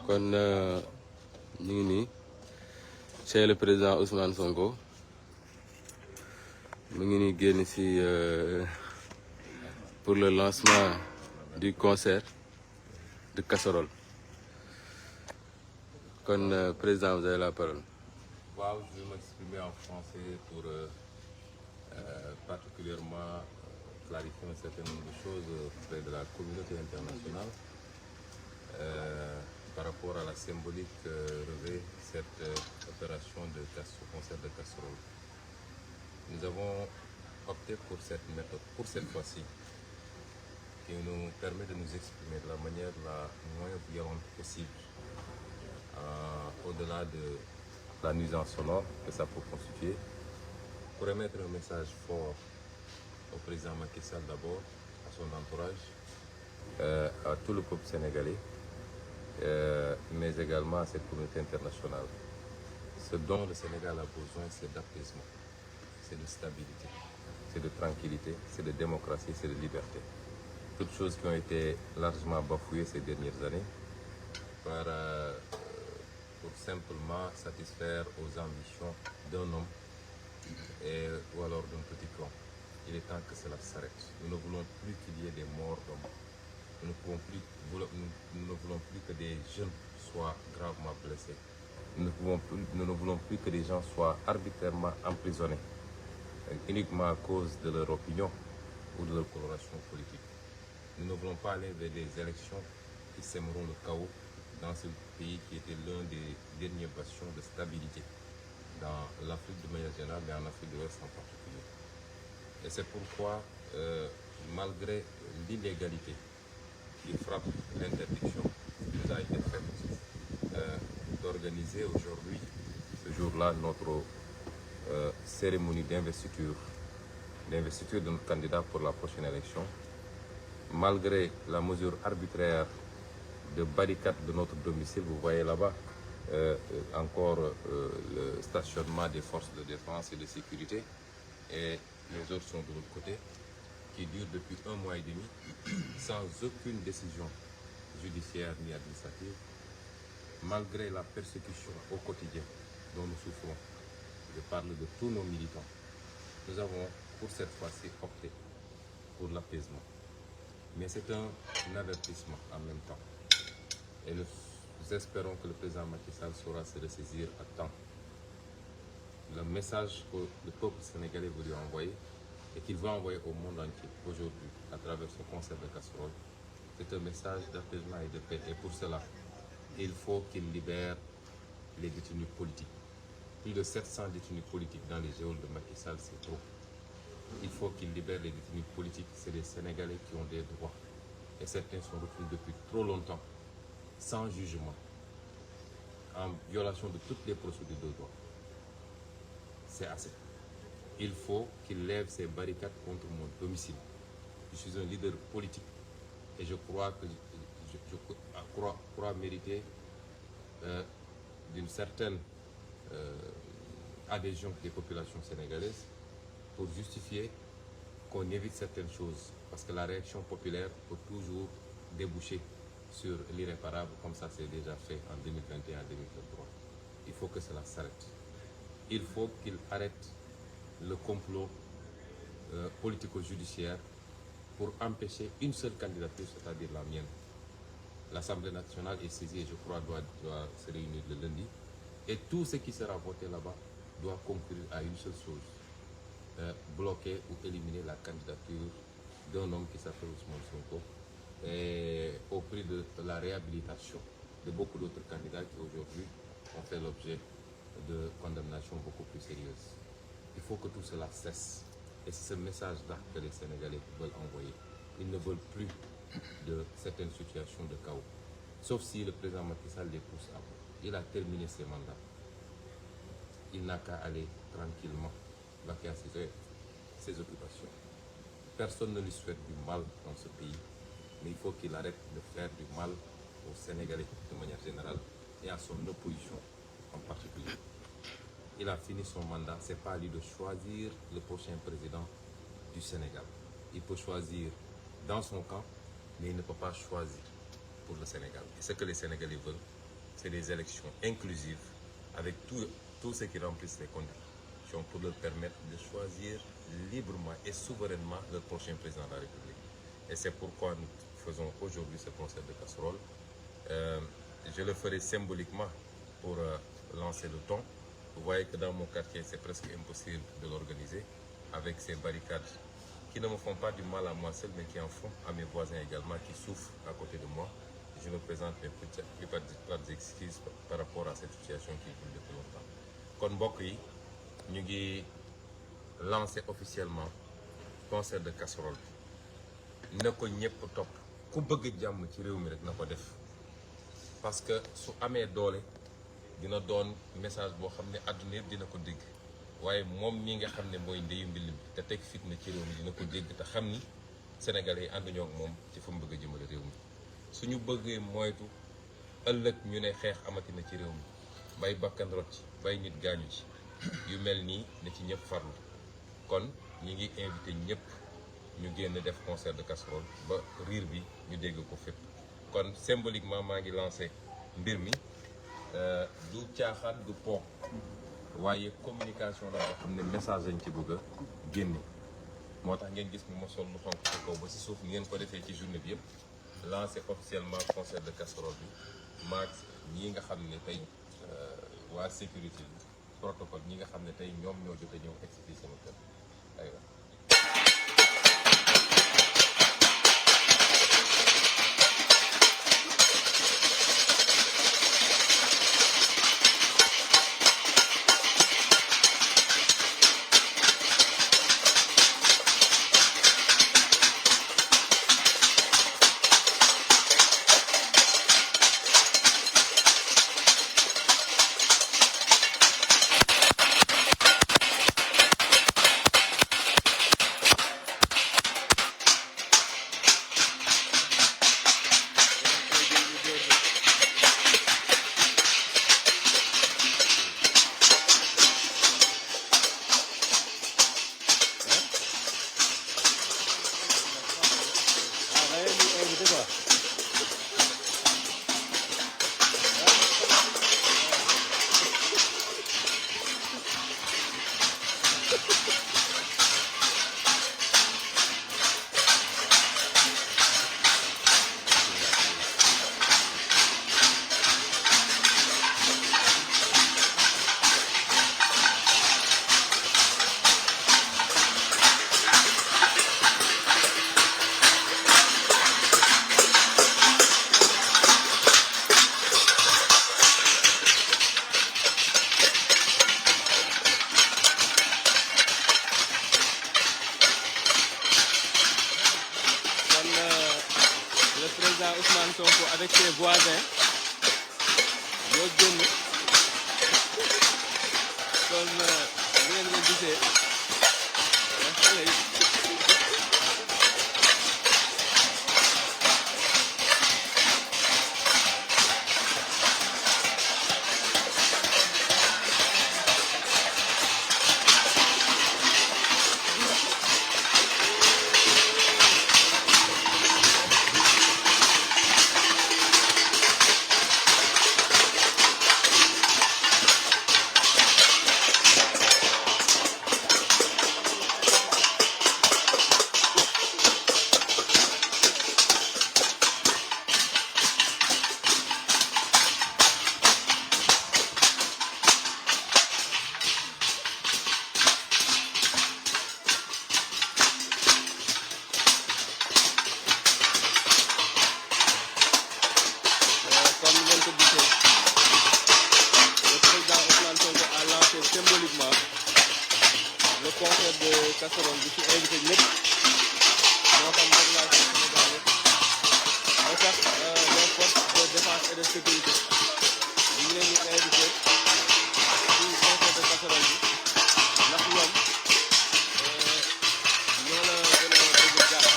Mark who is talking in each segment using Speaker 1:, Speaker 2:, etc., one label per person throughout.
Speaker 1: kon ñu ngi nii chez le président Ousmane Sonko mu ngi nii génn ci pour le lancement du concert de casserole kon président vous avez la parole.
Speaker 2: Waaw, je vais m'exprimer en français pour particulièrement clarifier un certain nombre de choses auprès de la communauté internationale par rapport à la symbolique revêt cette opération de concert de casserole. Nous avons opté pour cette méthode, pour cette fois-ci, qui nous permet de nous exprimer de la manière la moins violente possible, au-delà de la nuisance sonore que ça peut constituer, pour émettre un message fort au président Macky Sall d'abord, à son entourage, à tout le peuple sénégalais, mais également à cette communauté internationale. Ce dont le Sénégal a besoin, c'est d'apaisement, c'est de stabilité, c'est de tranquillité, c'est de démocratie, c'est de liberté. Toutes choses qui ont été largement bafouées ces dernières années pour simplement satisfaire aux ambitions d'un homme ou alors d'un petit clan. Il est temps que cela s'arrête. Nous ne voulons plus qu'il y ait des morts d'hommes. Nous ne voulons plus que des jeunes soient gravement blessés. Nous ne voulons plus que des gens soient arbitrairement emprisonnés uniquement à cause de leur opinion ou de leur coloration politique. Nous ne voulons pas aller vers des élections qui sèmeront le chaos dans ce pays qui était l'un des derniers bastions de stabilité dans l'Afrique de manière générale, mais en Afrique de l'Ouest en particulier. Et c'est pourquoi, malgré l'illégalité qui frappe l'interdiction qui nous a été faite d'organiser aujourd'hui, ce jour-là, notre cérémonie d'investiture de notre candidat pour la prochaine élection, malgré la mesure arbitraire de barricade de notre domicile, vous voyez là-bas encore le stationnement des forces de défense et de sécurité, et les autres sont de l'autre côté, qui dure depuis 1 mois et demi, sans aucune décision judiciaire ni administrative, malgré la persécution au quotidien dont nous souffrons. Je parle de tous nos militants. Nous avons, pour cette fois-ci, opté pour l'apaisement. Mais c'est un avertissement en même temps. Et nous espérons que le président Macky Sall saura se ressaisir à temps. Le message que le peuple sénégalais veut lui envoyer et qu'il va envoyer au monde entier aujourd'hui à travers ce concert de casserole, c'est un message d'apaisement et de paix. Et pour cela, il faut qu'il libère les détenus politiques. Plus de 700 détenus politiques dans les geôles de Macky Sall, c'est trop. Il faut qu'il libère les détenus politiques. C'est des Sénégalais qui ont des droits. Et certains sont retenus depuis trop longtemps, sans jugement, en violation de toutes les procédures de droit. C'est assez. Il faut qu'il lève ses barricades contre mon domicile. Je suis un leader politique et je crois que je crois mériter d'une certaine adhésion des populations sénégalaises pour justifier qu'on évite certaines choses, parce que la réaction populaire peut toujours déboucher sur l'irréparable, comme ça c'est déjà fait en 2021 et 2023. Il faut que cela s'arrête. Il faut qu'il arrête le complot politico-judiciaire pour empêcher une seule candidature, c'est-à-dire la mienne. L'Assemblée nationale est saisie et je crois doit se réunir le lundi. Et tout ce qui sera voté là-bas doit conclure à une seule chose, bloquer ou éliminer la candidature d'un homme qui s'appelle Ousmane Sonko, et au prix de la réhabilitation de beaucoup d'autres candidats qui aujourd'hui ont fait l'objet de condamnations beaucoup plus sérieuses. Il faut que tout cela cesse. Et c'est ce message-là que les Sénégalais veulent envoyer. Ils ne veulent plus de certaines situations de chaos. Sauf si le président Macky Sall les pousse à bout. Il a terminé ses mandats. Il n'a qu'à aller tranquillement vaquer à ses occupations. Personne ne lui souhaite du mal dans ce pays, mais il faut qu'il arrête de faire du mal aux Sénégalais de manière générale et à son opposition en particulier. Il a fini son mandat, c'est pas à lui de choisir le prochain président du Sénégal. Il peut choisir dans son camp, mais il ne peut pas choisir pour le Sénégal. Et ce que les Sénégalais veulent, c'est des élections inclusives avec tous ceux qui remplissent les conditions pour leur permettre de choisir librement et souverainement leur prochain président de la République. Et c'est pourquoi nous faisons aujourd'hui ce concert de casserole. Je le ferai symboliquement pour lancer le ton. Vous voyez que dans mon quartier, c'est presque impossible de l'organiser avec ces barricades qui ne me font pas du mal à moi seul, mais qui en font à mes voisins également qui souffrent à côté de moi. Je me présente mes plus plates excuses par rapport à cette situation qui dure depuis longtemps. Kon mbokk yi ñu ngi lancé officiellement concert de casserole bi na ko ñëpp topp ku bëgg jàmm ci réew mi rek na ko def parce que su amee doole dina doon message boo xam ne àdduna yëpp dina ko dégg waaye moom mi nga xam ne mooy ndeyu mbill bi te teg fitna ci réew mi dina ko dégg te xam ni sénégalais yi ànduñoo ak moom ci fa mu bëgg a jëmale réew mi suñu bëggee moytu ëllëg ñu ne xeex amatina ci réew mi bay bakkan rot ci bay nit gaañu ci yu mel nii na ci ñëpp farlu kon ñi ngi invité ñëpp ñu génn def concert de casserole ba riir bi ñu dégg ko fépp kon symboliquement maa ngi lancé mbir mi du caaxaan du po waaye communication la boo xam ne message lañ ci bëgg a génne moo tax ngeen gis ni ma sol lu xonk ci kaw ba si suuf ngeen ko defee ci journée bi yëpp lancé officiellement concert de casserole bi maag ñi nga xam ne tey waa sécurité bi protocole ñi nga xam ne tey ñoom ñoo jot a ñëw expliqué sama kër aywa.
Speaker 1: Ousmane Sonko avec ses voisins ñoo génn kon bu ngeen ko gisee xale yi symboliquement le concert de casserole bi ci invité ñëpp moo xam population sénégalaise ba sax les forces de défense et de sécurité ñu ngi leen di invité ci concert de casserole bi ndax ñoom ñoo la gën a bëgg jàpp.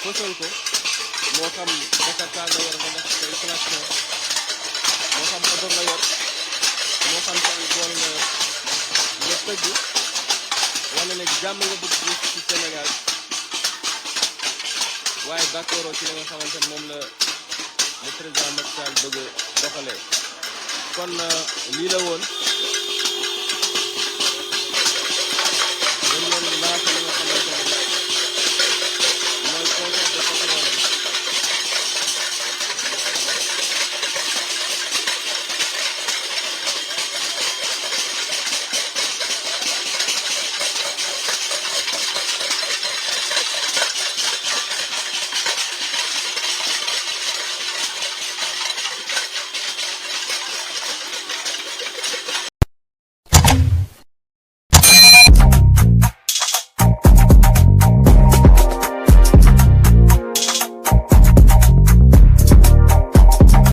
Speaker 1: fësal ko moo xam Jakarta nga yor nga def say klaxon moo xam oto nga yor moo xam say bool nga yor nga tëgg wane ne jàmm nga bëgg ci Sénégal waaye d'accord ci li nga xamante ne moom la le président Macky Sall bëgg doxalee kon lii la woon